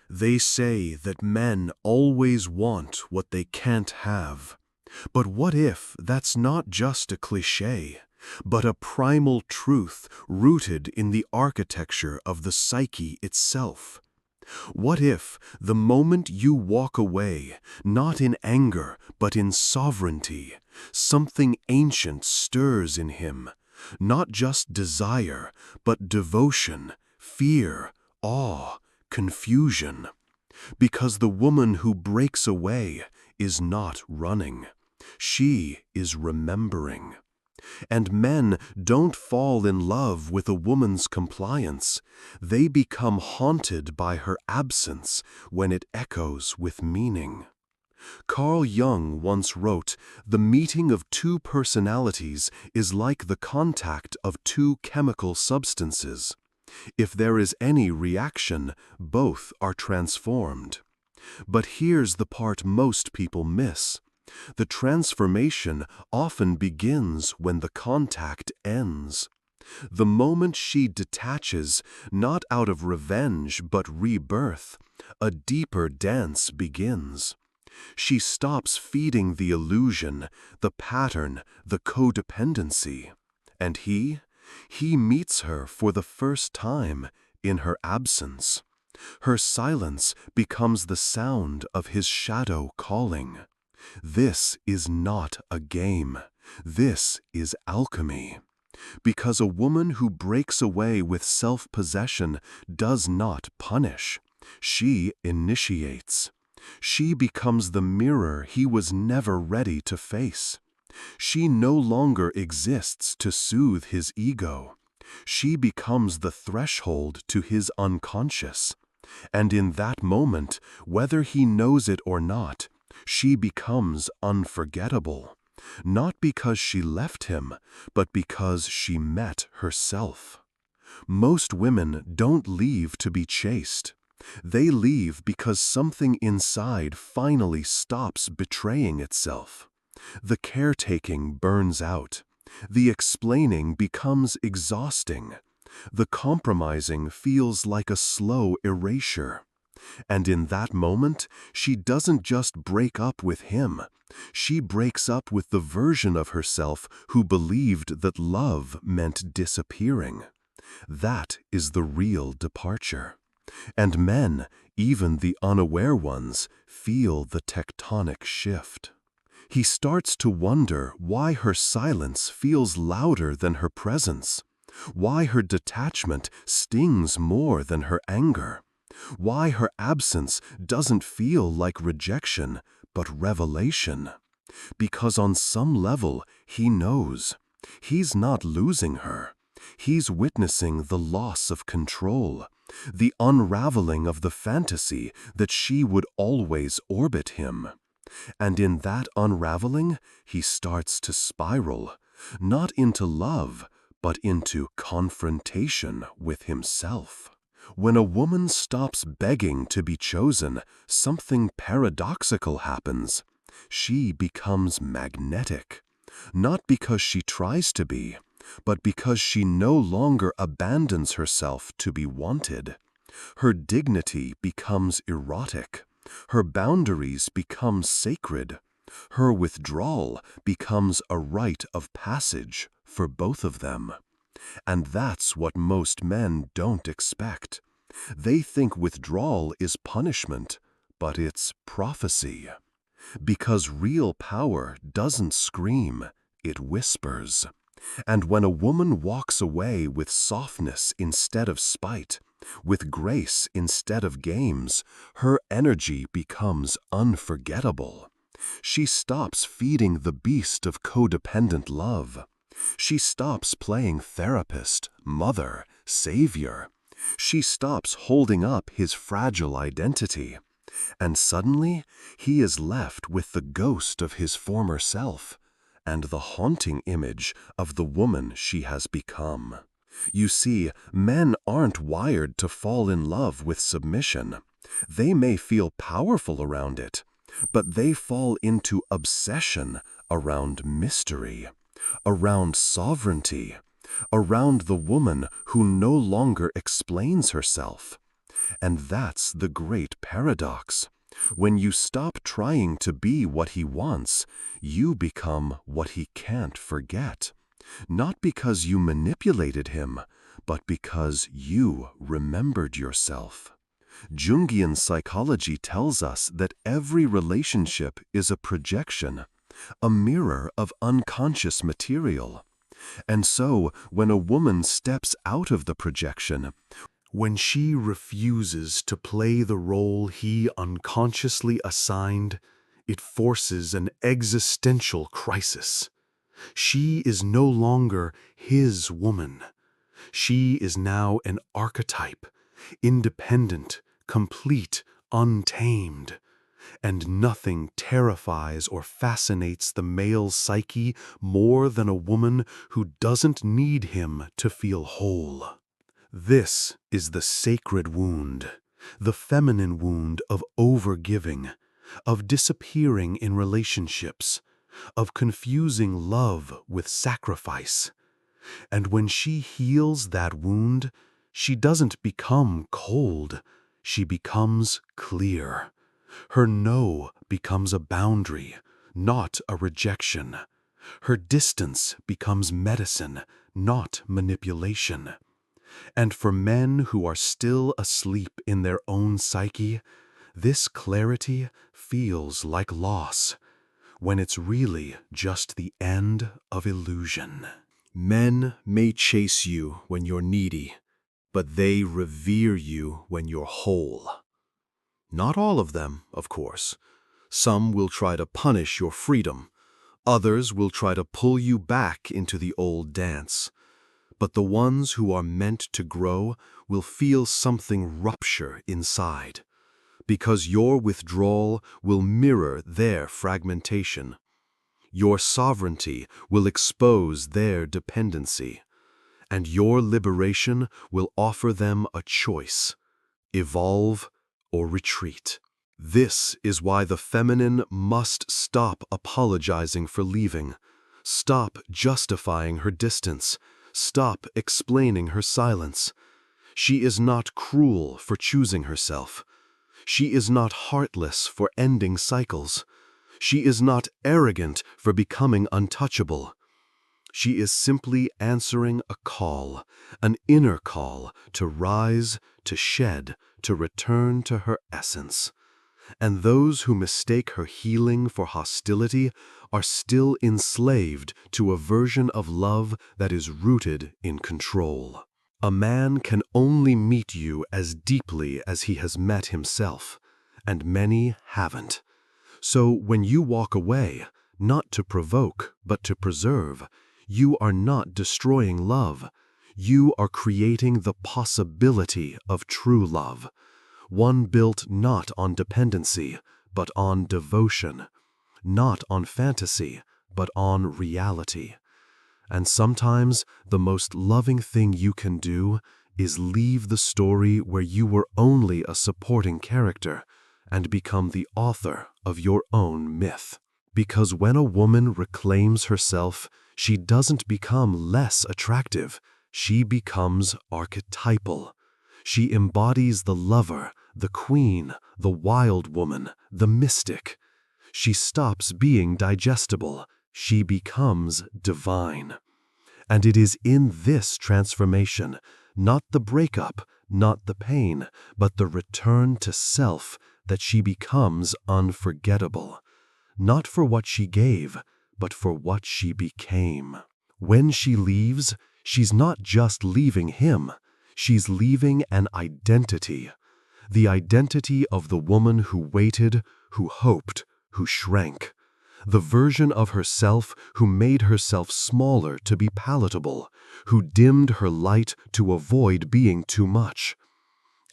They say that men always want what they can't have. But what if that's not just a cliché, but a primal truth rooted in the architecture of the psyche itself? What if the moment you walk away, not in anger but in sovereignty, something ancient stirs in him, not just desire, but devotion, fear, awe, confusion? Because the woman who breaks away is not running. She is remembering. And men don't fall in love with a woman's compliance. They become haunted by her absence when it echoes with meaning. Carl Jung once wrote, "The meeting of two personalities is like the contact of two chemical substances. If there is any reaction, both are transformed." But here's the part most people miss. The transformation often begins when the contact ends. The moment she detaches, not out of revenge but rebirth, a deeper dance begins. She stops feeding the illusion, the pattern, the codependency. And he meets her for the first time in her absence. Her silence becomes the sound of his shadow calling. This is not a game. This is alchemy. Because a woman who breaks away with self-possession does not punish. She initiates. She becomes the mirror he was never ready to face. She no longer exists to soothe his ego. She becomes the threshold to his unconscious. And in that moment, whether he knows it or not, she becomes unforgettable. Not because she left him, but because she met herself. Most women don't leave to be chased. They leave because something inside finally stops betraying itself. The caretaking burns out. The explaining becomes exhausting. The compromising feels like a slow erasure. And in that moment, she doesn't just break up with him. She breaks up with the version of herself who believed that love meant disappearing. That is the real departure. And men, even the unaware ones, feel the tectonic shift. He starts to wonder why her silence feels louder than her presence, why her detachment stings more than her anger, why her absence doesn't feel like rejection, but revelation. Because on some level, he knows. He's not losing her. He's witnessing the loss of control, the unraveling of the fantasy that she would always orbit him. And in that unraveling, he starts to spiral, not into love, but into confrontation with himself. When a woman stops begging to be chosen, something paradoxical happens. She becomes magnetic, not because she tries to be, but because she no longer abandons herself to be wanted. Her dignity becomes erotic. Her boundaries become sacred. Her withdrawal becomes a rite of passage for both of them. And that's what most men don't expect. They think withdrawal is punishment, but it's prophecy. Because real power doesn't scream, it whispers. And when a woman walks away with softness instead of spite, with grace instead of games, her energy becomes unforgettable. She stops feeding the beast of codependent love. She stops playing therapist, mother, savior. She stops holding up his fragile identity. And suddenly, he is left with the ghost of his former self and the haunting image of the woman she has become. You see, men aren't wired to fall in love with submission. They may feel powerful around it, but they fall into obsession around mystery, around sovereignty, around the woman who no longer explains herself. And that's the great paradox. When you stop trying to be what he wants, you become what he can't forget. Not because you manipulated him, but because you remembered yourself. Jungian psychology tells us that every relationship is a projection, a mirror of unconscious material. And so, when a woman steps out of the projection, when she refuses to play the role he unconsciously assigned, it forces an existential crisis. She is no longer his woman. She is now an archetype, independent, complete, untamed. And nothing terrifies or fascinates the male psyche more than a woman who doesn't need him to feel whole. This is the sacred wound, the feminine wound of overgiving, of disappearing in relationships, of confusing love with sacrifice. And when she heals that wound, she doesn't become cold, she becomes clear. Her no becomes a boundary, not a rejection. Her distance becomes medicine, not manipulation. And for men who are still asleep in their own psyche, this clarity feels like loss, when it's really just the end of illusion. Men may chase you when you're needy, but they revere you when you're whole. Not all of them, of course. Some will try to punish your freedom. Others will try to pull you back into the old dance. But the ones who are meant to grow will feel something rupture inside, because your withdrawal will mirror their fragmentation. Your sovereignty will expose their dependency, and your liberation will offer them a choice: evolve or retreat. This is why the feminine must stop apologizing for leaving, stop justifying her distance, stop explaining her silence. She is not cruel for choosing herself. She is not heartless for ending cycles. She is not arrogant for becoming untouchable. She is simply answering a call, an inner call to rise, to shed, to return to her essence. And those who mistake her healing for hostility are still enslaved to a version of love that is rooted in control. A man can only meet you as deeply as he has met himself, and many haven't. So when you walk away, not to provoke, but to preserve, you are not destroying love. You are creating the possibility of true love. One built not on dependency, but on devotion, not on fantasy, but on reality. And sometimes the most loving thing you can do is leave the story where you were only a supporting character and become the author of your own myth. Because when a woman reclaims herself, she doesn't become less attractive, she becomes archetypal. She embodies the lover, the queen, the wild woman, the mystic. She stops being digestible. She becomes divine. And it is in this transformation, not the breakup, not the pain, but the return to self, that she becomes unforgettable. Not for what she gave, but for what she became. When she leaves, she's not just leaving him. She's leaving an identity, the identity of the woman who waited, who hoped, who shrank, the version of herself who made herself smaller to be palatable, who dimmed her light to avoid being too much.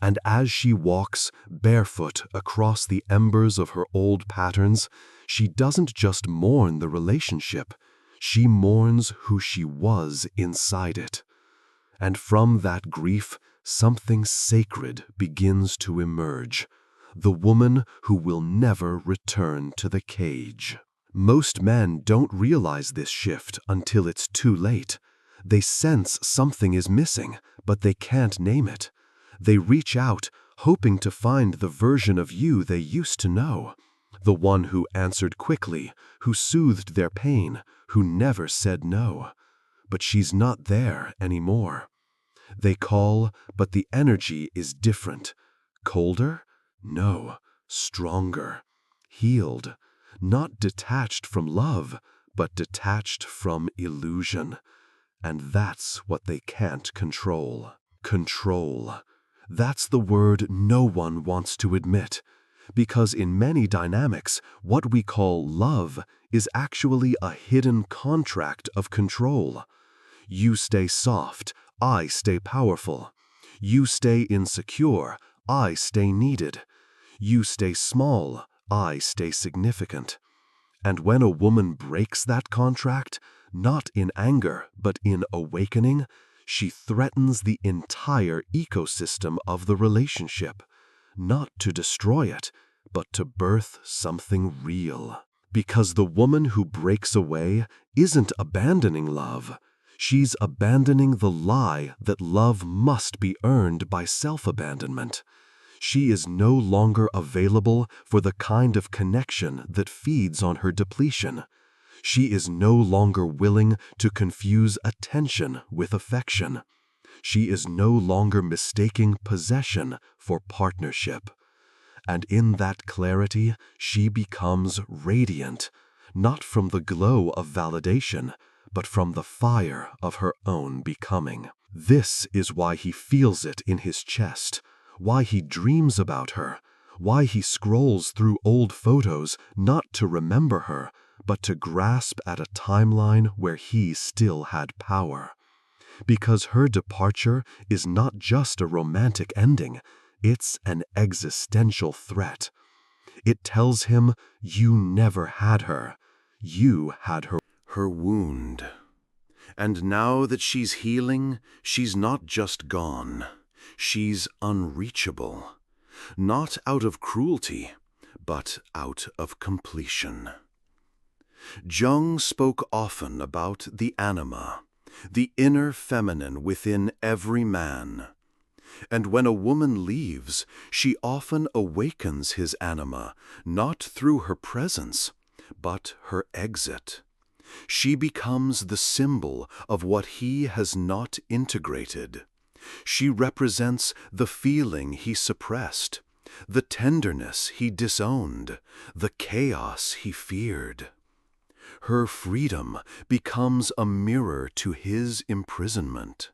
And as she walks barefoot across the embers of her old patterns, she doesn't just mourn the relationship, she mourns who she was inside it. And from that grief, something sacred begins to emerge, the woman who will never return to the cage. Most men don't realize this shift until it's too late. They sense something is missing, but they can't name it. They reach out, hoping to find the version of you they used to know, the one who answered quickly, who soothed their pain, who never said no. But she's not there anymore. They call, but the energy is different. Colder? No, stronger. Healed. Not detached from love, but detached from illusion. And that's what they can't control. Control. That's the word no one wants to admit. Because in many dynamics, what we call love is actually a hidden contract of control. You stay soft, I stay powerful. You stay insecure, I stay needed. You stay small, I stay significant. And when a woman breaks that contract, not in anger, but in awakening, she threatens the entire ecosystem of the relationship, not to destroy it, but to birth something real. Because the woman who breaks away isn't abandoning love. She's abandoning the lie that love must be earned by self-abandonment. She is no longer available for the kind of connection that feeds on her depletion. She is no longer willing to confuse attention with affection. She is no longer mistaking possession for partnership. And in that clarity, she becomes radiant, not from the glow of validation, but from the fire of her own becoming. This is why he feels it in his chest, why he dreams about her, why he scrolls through old photos not to remember her, but to grasp at a timeline where he still had power. Because her departure is not just a romantic ending, it's an existential threat. It tells him, you never had her. You had her wound. And now that she's healing, she's not just gone. She's unreachable. Not out of cruelty, but out of completion. Jung spoke often about the anima, the inner feminine within every man. And when a woman leaves, she often awakens his anima, not through her presence, but her exit. She becomes the symbol of what he has not integrated. She represents the feeling he suppressed, the tenderness he disowned, the chaos he feared. Her freedom becomes a mirror to his imprisonment.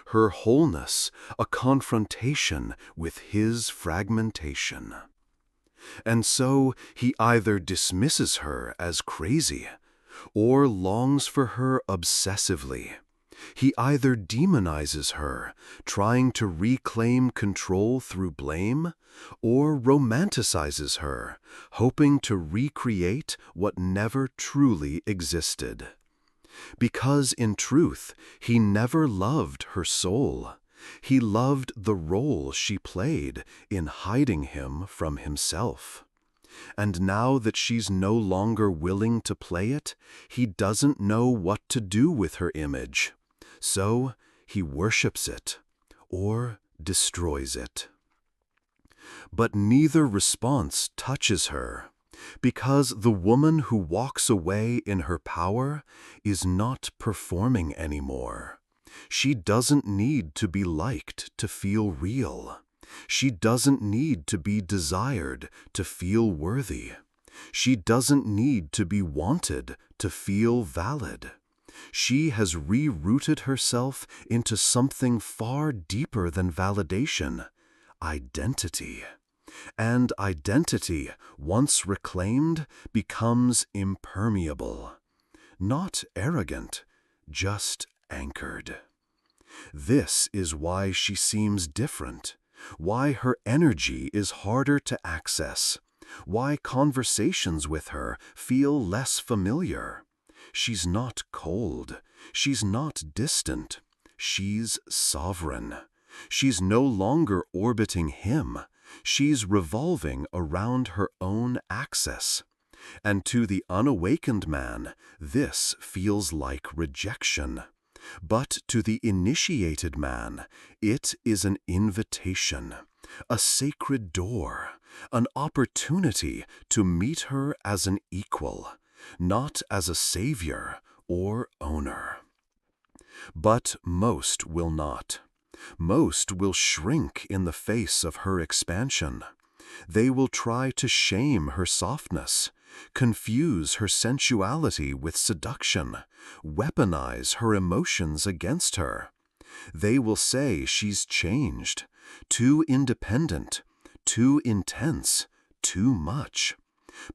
Her wholeness a confrontation with his fragmentation. And so he either dismisses her as crazy, or longs for her obsessively. He either demonizes her, trying to reclaim control through blame, or romanticizes her, hoping to recreate what never truly existed. Because in truth, he never loved her soul. He loved the role she played in hiding him from himself. And now that she's no longer willing to play it, he doesn't know what to do with her image. So he worships it, or destroys it. But neither response touches her, because the woman who walks away in her power is not performing anymore. She doesn't need to be liked to feel real. She doesn't need to be desired to feel worthy. She doesn't need to be wanted to feel valid. She has rerouted herself into something far deeper than validation, identity. And identity, once reclaimed, becomes impermeable. Not arrogant, just anchored. This is why she seems different, why her energy is harder to access, why conversations with her feel less familiar. She's not cold, she's not distant, she's sovereign. She's no longer orbiting him, she's revolving around her own axis. And to the unawakened man, this feels like rejection. But to the initiated man, it is an invitation, a sacred door, an opportunity to meet her as an equal, not as a savior or owner. But most will not. Most will shrink in the face of her expansion. They will try to shame her softness, confuse her sensuality with seduction, weaponize her emotions against her. They will say she's changed, too independent, too intense, too much.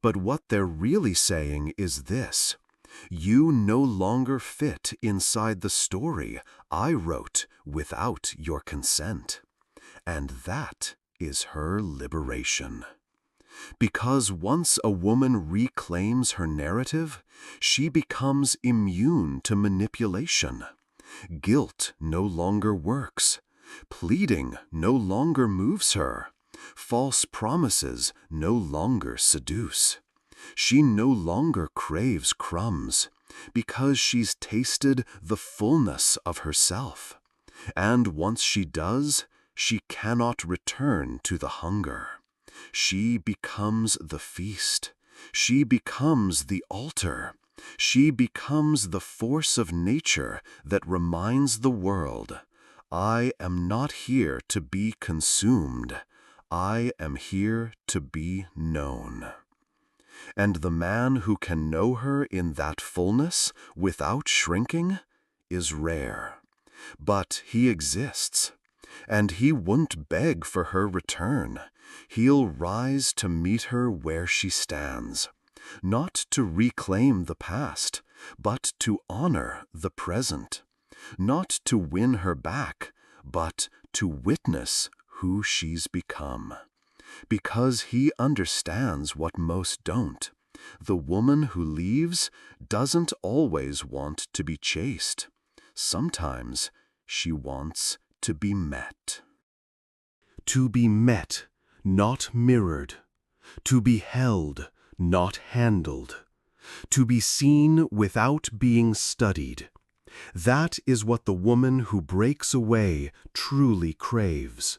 But what they're really saying is this: you no longer fit inside the story I wrote without your consent. And that is her liberation. Because once a woman reclaims her narrative, she becomes immune to manipulation. Guilt no longer works. Pleading no longer moves her. False promises no longer seduce. She no longer craves crumbs, because she's tasted the fullness of herself. And once she does, she cannot return to the hunger. She becomes the feast. She becomes the altar. She becomes the force of nature that reminds the world, I am not here to be consumed. I am here to be known. And the man who can know her in that fullness without shrinking is rare. But he exists, and he won't beg for her return. He'll rise to meet her where she stands, not to reclaim the past, but to honor the present, not to win her back, but to witness who she's become. Because he understands what most don't. The woman who leaves doesn't always want to be chased. Sometimes she wants to be met. To be met, not mirrored. To be held, not handled. To be seen without being studied. That is what the woman who breaks away truly craves.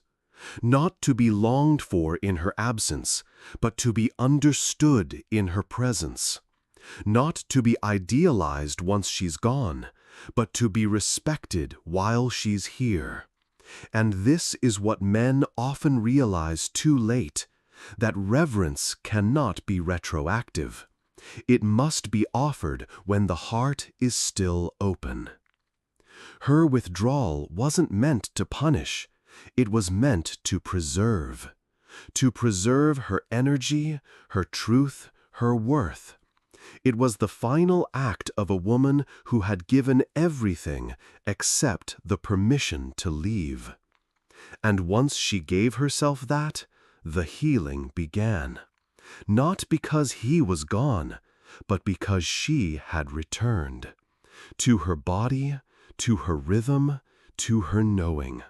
Not to be longed for in her absence, but to be understood in her presence. Not to be idealized once she's gone, but to be respected while she's here. And this is what men often realize too late, that reverence cannot be retroactive. It must be offered when the heart is still open. Her withdrawal wasn't meant to punish. It was meant to preserve her energy, her truth, her worth. It was the final act of a woman who had given everything except the permission to leave. And once she gave herself that, the healing began. Not because he was gone, but because she had returned. To her body, to her rhythm, to her knowing.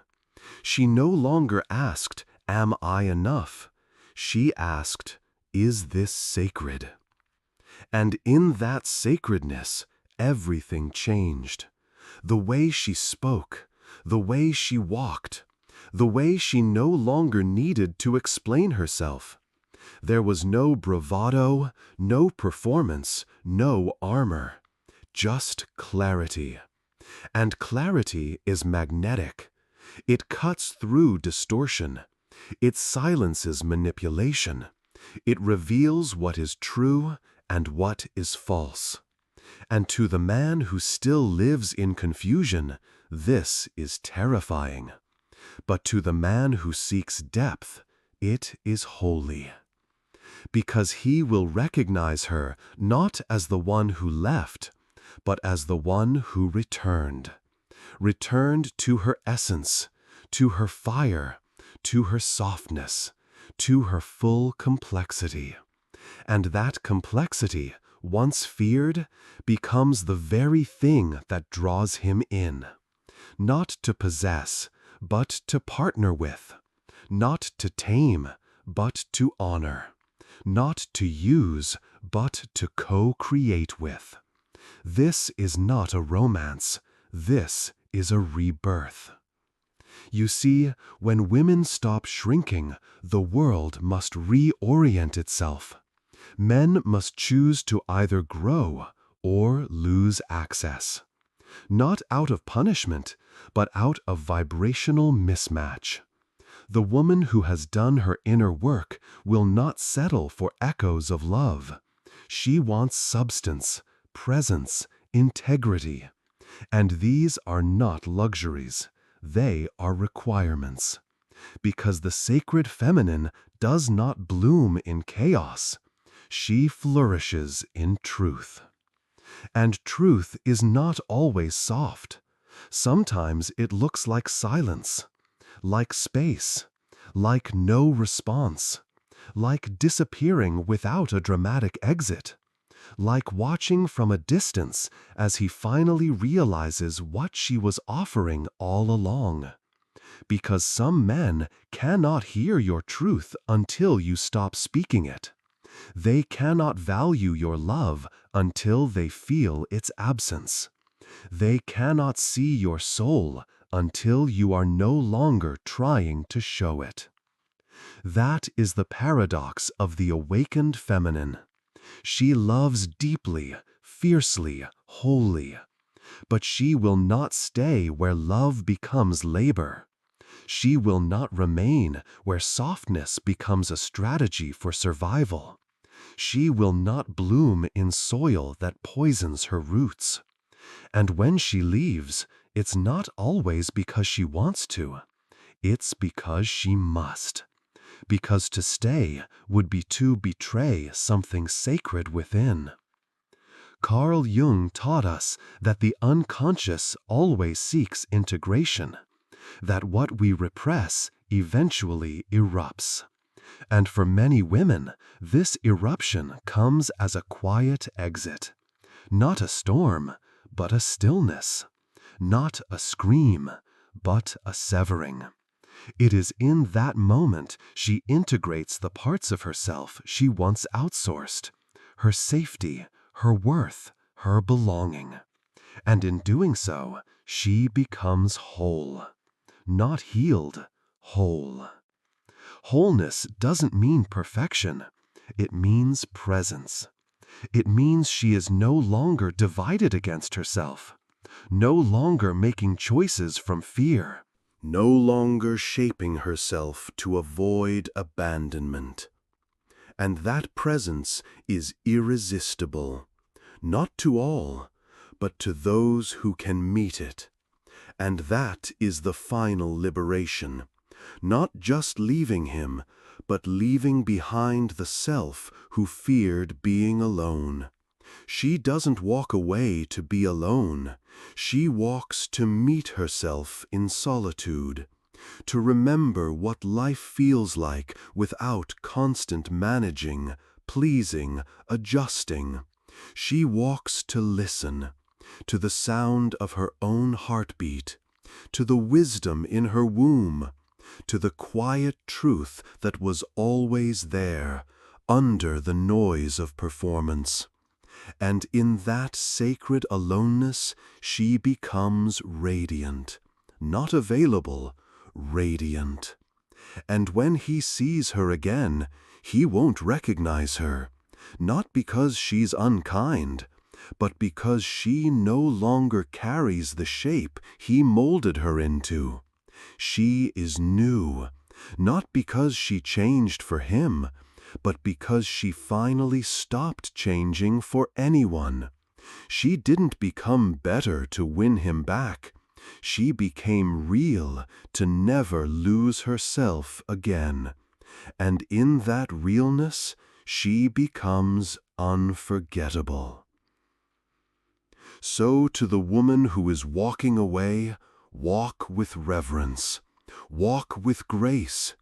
She no longer asked, am I enough? She asked, is this sacred? And in that sacredness, everything changed. The way she spoke, the way she walked, the way she no longer needed to explain herself. There was no bravado, no performance, no armor, just clarity. And clarity is magnetic. It cuts through distortion. It silences manipulation. It reveals what is true and what is false. And to the man who still lives in confusion, this is terrifying. But to the man who seeks depth, it is holy. Because he will recognize her not as the one who left, but as the one who returned. Returned to her essence, to her fire, to her softness, to her full complexity. And that complexity, once feared, becomes the very thing that draws him in. Not to possess, but to partner with. Not to tame, but to honor. Not to use, but to co-create with. This is not a romance. This is a rebirth. You see, when women stop shrinking, the world must reorient itself. Men must choose to either grow or lose access. Not out of punishment, but out of vibrational mismatch. The woman who has done her inner work will not settle for echoes of love. She wants substance, presence, integrity. And these are not luxuries. They are requirements. Because the sacred feminine does not bloom in chaos. She flourishes in truth. And truth is not always soft. Sometimes it looks like silence, like space, like no response, like disappearing without a dramatic exit, like watching from a distance as he finally realizes what she was offering all along. Because some men cannot hear your truth until you stop speaking it. They cannot value your love until they feel its absence. They cannot see your soul until you are no longer trying to show it. That is the paradox of the awakened feminine. She loves deeply, fiercely, wholly. But she will not stay where love becomes labor. She will not remain where softness becomes a strategy for survival. She will not bloom in soil that poisons her roots. And when she leaves, it's not always because she wants to. It's because she must. Because to stay would be to betray something sacred within. Carl Jung taught us that the unconscious always seeks integration, that what we repress eventually erupts. And for many women, this eruption comes as a quiet exit. Not a storm, but a stillness. Not a scream, but a severing. It is in that moment she integrates the parts of herself she once outsourced, her safety, her worth, her belonging. And in doing so, she becomes whole. Not healed, whole. Wholeness doesn't mean perfection. It means presence. It means she is no longer divided against herself, no longer making choices from fear, no longer shaping herself to avoid abandonment. And that presence is irresistible, not to all, but to those who can meet it. And that is the final liberation, not just leaving him, but leaving behind the self who feared being alone. She doesn't walk away to be alone. She walks to meet herself in solitude, to remember what life feels like without constant managing, pleasing, adjusting. She walks to listen, to the sound of her own heartbeat, to the wisdom in her womb, to the quiet truth that was always there, under the noise of performance. And in that sacred aloneness, she becomes radiant, not available, radiant. And when he sees her again, he won't recognize her, not because she's unkind, but because she no longer carries the shape he molded her into. She is new, not because she changed for him, but because she finally stopped changing for anyone. She didn't become better to win him back. She became real to never lose herself again. And in that realness, she becomes unforgettable. So to the woman who is walking away, walk with reverence, walk with grace,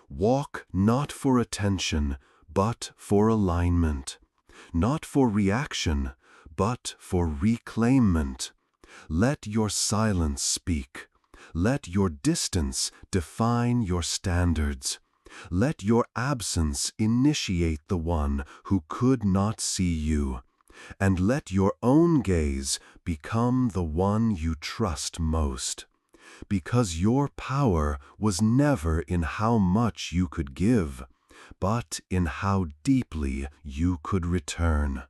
walk not for attention, but for alignment, not for reaction, but for reclaimment. Let your silence speak. Let your distance define your standards. Let your absence initiate the one who could not see you. And let your own gaze become the one you trust most. because your power was never in how much you could give, but in how deeply you could return.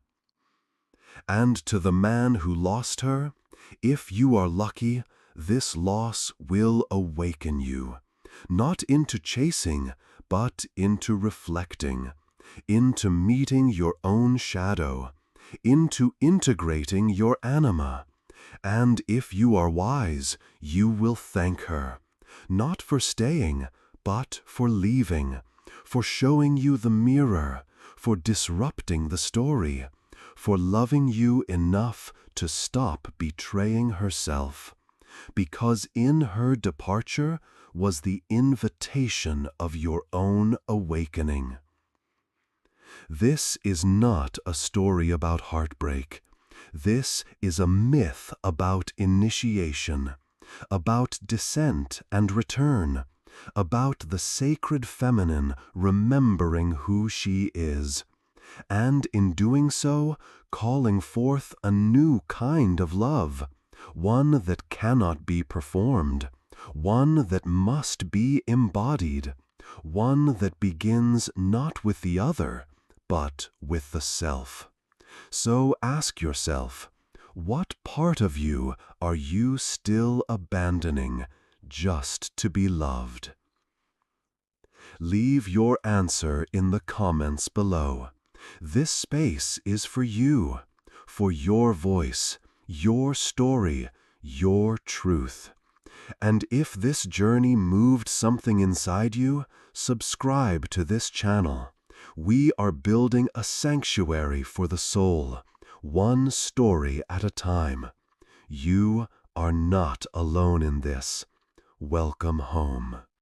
And to the man who lost her, if you are lucky, this loss will awaken you, not into chasing, but into reflecting, into meeting your own shadow, into integrating your anima. And if you are wise, you will thank her, not for staying, but for leaving, for showing you the mirror, for disrupting the story, for loving you enough to stop betraying herself, because in her departure was the invitation of your own awakening. This is not a story about heartbreak. This is a myth about initiation, about descent and return, about the sacred feminine remembering who she is, and in doing so, calling forth a new kind of love, one that cannot be performed, one that must be embodied, one that begins not with the other, but with the self. So ask yourself, what part of you are you still abandoning just to be loved? Leave your answer in the comments below. This space is for you, for your voice, your story, your truth. And if this journey moved something inside you, subscribe to this channel. We are building a sanctuary for the soul, one story at a time. You are not alone in this. Welcome home.